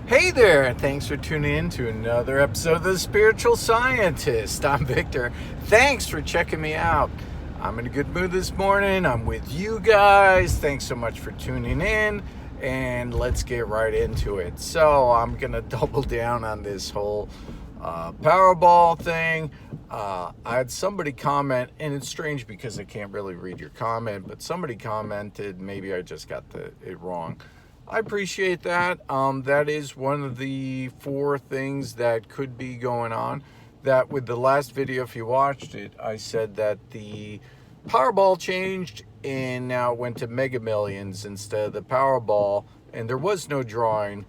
Hey there, thanks for tuning in to another episode of The Spiritual Scientist. I'm Victor. Thanks for checking me out. I'm in a good mood this morning. I'm with you guys. Thanks so much for tuning in, and let's get right into it. So I'm going to double down on this whole Powerball thing. I had somebody comment, and it's strange because I can't really read your comment, but somebody commented, maybe I just got it wrong. I appreciate that. That is one of the 4 things that could be going on. That with the last video, if you watched it, I said that the Powerball changed and now it went to Mega Millions instead of the Powerball. And there was no drawing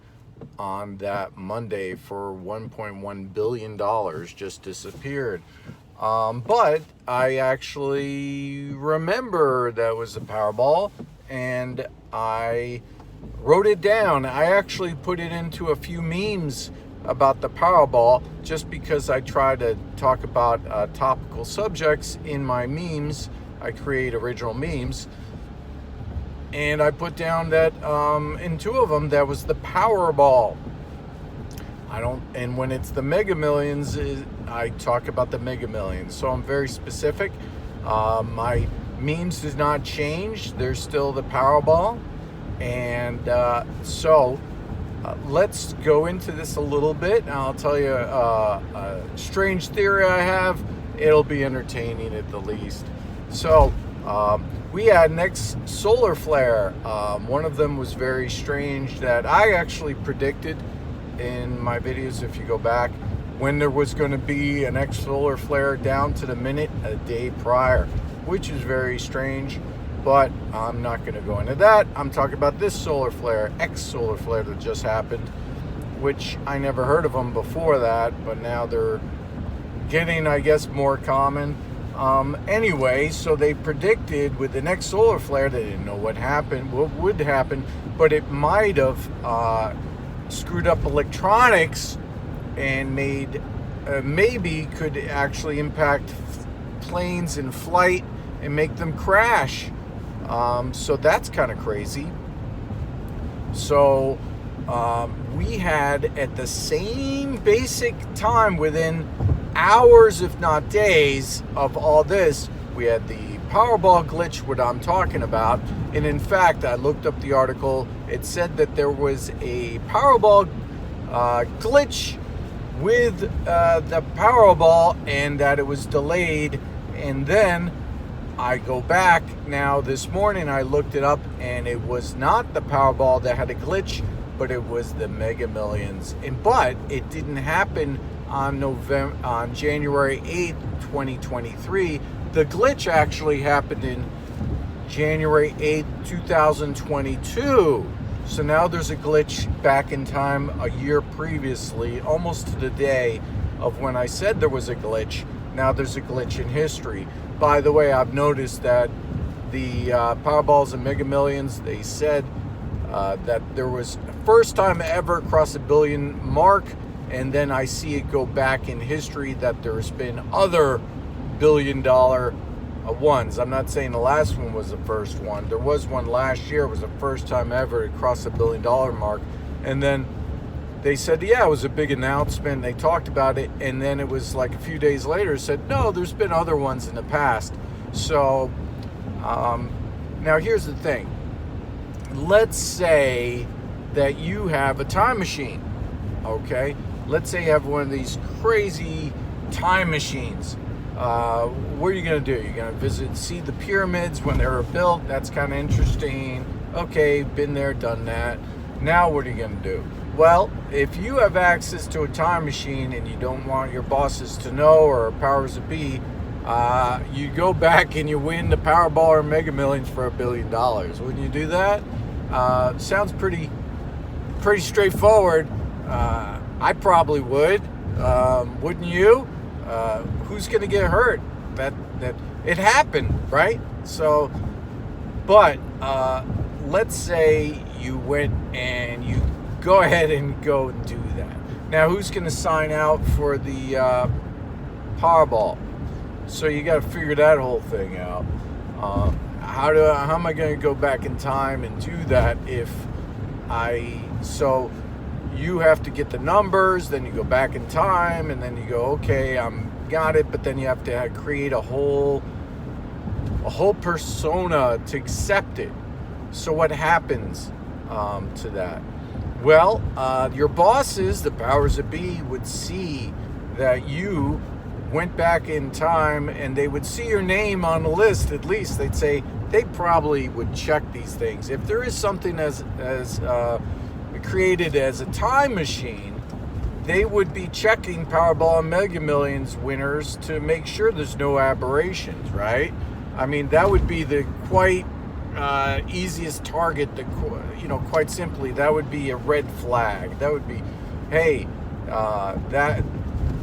on that Monday for $1.1 billion, just disappeared. But I actually remember that was the Powerball, and I wrote it down. I actually put it into a few memes about the Powerball just because I try to talk about topical subjects in my memes. I create original memes, and I put down that in 2 of them that was the Powerball. And when it's the Mega Millions, I talk about the Mega Millions. So I'm very specific. My memes does not change. There's still the Powerball. And so let's go into this a little bit, and I'll tell you a strange theory I have. It'll be entertaining at the least. So we had next solar flare. One of them was very strange that I actually predicted in my videos, if you go back, when there was going to be an next solar flare down to the minute a day prior, which is very strange. But I'm not going to go into that. I'm talking about this solar flare, X-solar flare that just happened, which I never heard of them before that, but now they're getting, I guess, more common. Anyway, so they predicted with the next solar flare, they didn't know what would happen, but it might have screwed up electronics and maybe could actually impact planes in flight and make them crash. So that's kind of crazy. So we had at the same basic time, within hours if not days of all this, we had the Powerball glitch, what I'm talking about. And in fact, I looked up the article. It said that there was a Powerball glitch with the Powerball, and that it was delayed. And then I go back now this morning, I looked it up, and it was not the Powerball that had a glitch, but it was the Mega Millions. But it didn't happen on January 8th, 2023. The glitch actually happened in January 8th, 2022. So now there's a glitch back in time a year previously, almost to the day of when I said there was a glitch. Now there's a glitch in history. By the way, I've noticed that the Powerballs and Mega Millions, they said that there was first time ever across $1 billion mark, and then I see it go back in history that there's been other $1 billion ones. I'm not saying the last one was the first one. There was one last year. It was the first time ever to cross $1 billion mark, and then they said, yeah, it was a big announcement. They talked about it, and then it was like a few days later said, no, there's been other ones in the past. So now here's the thing. Let's say that you have a time machine, okay? Let's say you have one of these crazy time machines. What are you going to do? You're going to see the pyramids when they were built. That's kind of interesting. Okay, been there, done that. Now what are you going to do? Well, if you have access to a time machine and you don't want your bosses to know, or powers that be, you go back and you win the Powerball or Mega Millions for $1 billion. Wouldn't you do that? Sounds pretty straightforward. I probably would. Wouldn't you? Who's going to get hurt? That it happened, right? So, but let's say you went and you go ahead and go and do that. Now, who's going to sign out for the Powerball? So you got to figure that whole thing out. How am I going to go back in time and do that if so you have to get the numbers, then you go back in time, and then you go, okay, got it, but then you have to create a whole persona to accept it. So what happens to that? Well, your bosses, the powers that be, would see that you went back in time, and they would see your name on the list. At least they'd say they probably would check these things. If there is something as created as a time machine, they would be checking Powerball and Mega Millions winners to make sure there's no aberrations, right? I mean, that would be the quite easiest target. Quite simply, that would be a red flag. That would be, hey,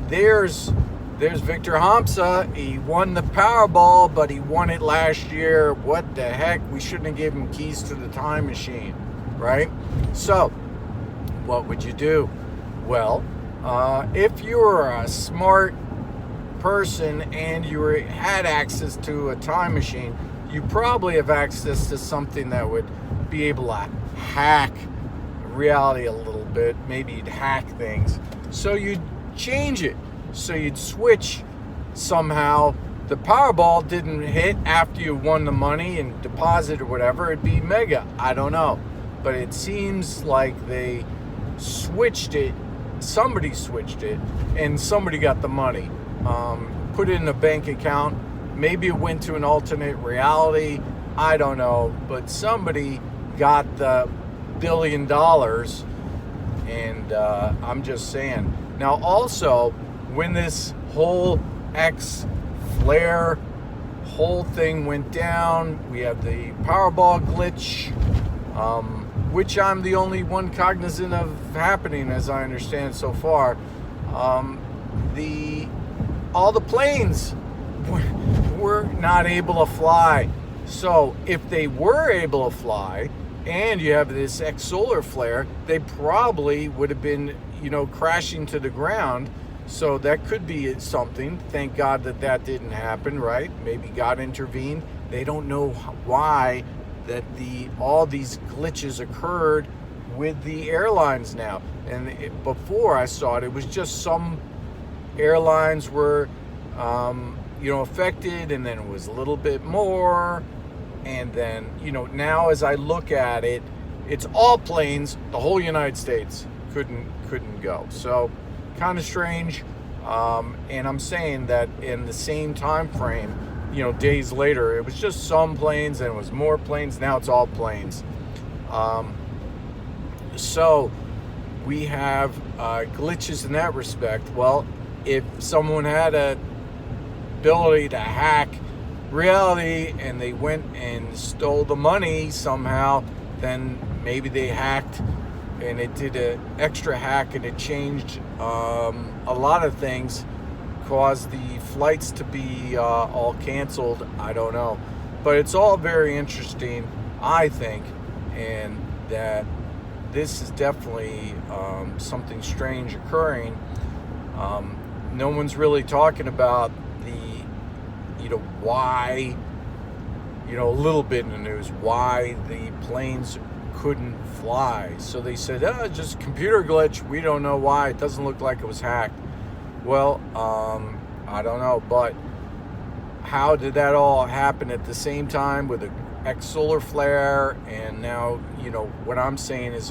there's Victor Hamza. He won the Powerball, but he won it last year. What the heck? We shouldn't have given him keys to the time machine, right? So, what would you do? Well, if you were a smart person and you had access to a time machine, you probably have access to something that would be able to hack reality a little bit. Maybe you'd hack things. So you'd change it. So you'd switch somehow. The Powerball didn't hit after you won the money and deposit or whatever. It'd be mega. I don't know. But it seems like they switched it. Somebody switched it and somebody got the money. Put it in a bank account. Maybe it went to an alternate reality. I don't know. But somebody got the $1 billion. And I'm just saying. Now also, when this whole X-Flare whole thing went down, we have the Powerball glitch, which I'm the only one cognizant of happening, as I understand so far. All the planes were not able to fly. So if they were able to fly, and you have this solar flare, they probably would have been, crashing to the ground. So that could be something. Thank God that didn't happen, right? Maybe God intervened. They don't know why that all these glitches occurred with the airlines now. And before I saw it was just some airlines were, affected, and then it was a little bit more. And then, now as I look at it, it's all planes. The whole United States couldn't go. So kind of strange. And I'm saying that in the same time frame, days later, it was just some planes and it was more planes. Now it's all planes. So we have glitches in that respect. Well, if someone had a ability to hack reality and they went and stole the money somehow, then maybe they hacked and it did an extra hack and it changed a lot of things, caused the flights to be all canceled. I don't know, but it's all very interesting, I think, and that this is definitely something strange occurring. No one's really talking about why, a little bit in the news, why the planes couldn't fly. So they said, just computer glitch. We don't know why. It doesn't look like it was hacked. Well, I don't know, but how did that all happen at the same time with the solar flare? And now, what I'm saying is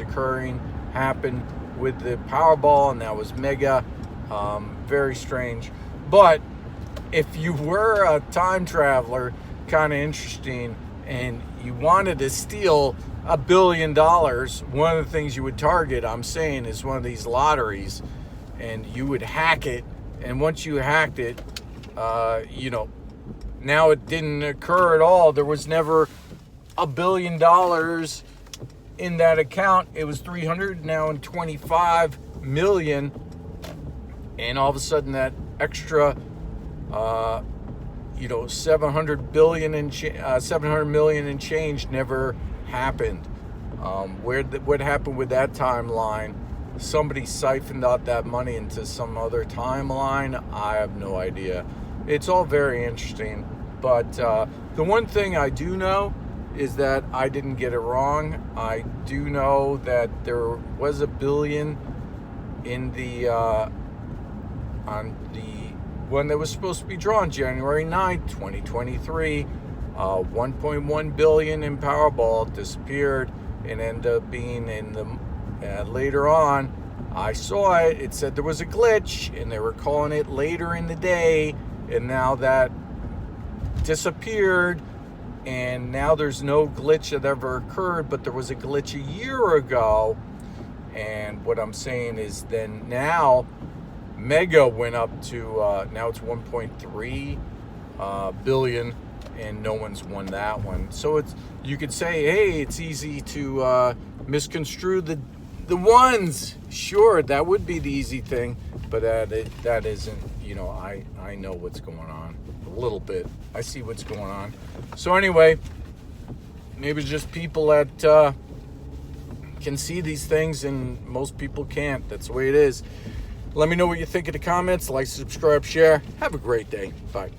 happened with the Powerball, and that was mega. Very strange. But if you were a time traveler, kind of interesting, and you wanted to steal $1 billion, one of the things you would target, I'm saying, is one of these lotteries, and you would hack it. And once you hacked it, now it didn't occur at all. There was never $1 billion in that account. It was 300 now in 25 million. And all of a sudden that extra 700 million and change never happened. What happened with that timeline? Somebody siphoned out that money into some other timeline. I have no idea. It's all very interesting. But the one thing I do know is that I didn't get it wrong. I do know that there was $1 billion in the on the one that was supposed to be drawn January 9th, 2023. 1.1 billion in Powerball disappeared and ended up being in the later on. I saw it. It said there was a glitch, and they were calling it later in the day, and now that disappeared, and now there's no glitch that ever occurred, but there was a glitch a year ago. And what I'm saying is then now Mega went up to now it's 1.3 billion, and no one's won that one. So it's, you could say, hey, it's easy to misconstrue the ones. Sure, that would be the easy thing, but that isn't. You know, I know what's going on a little bit. I see what's going on. So anyway, maybe it's just people that can see these things, and most people can't. That's the way it is. Let me know what you think in the comments. Like, subscribe, share. Have a great day. Bye.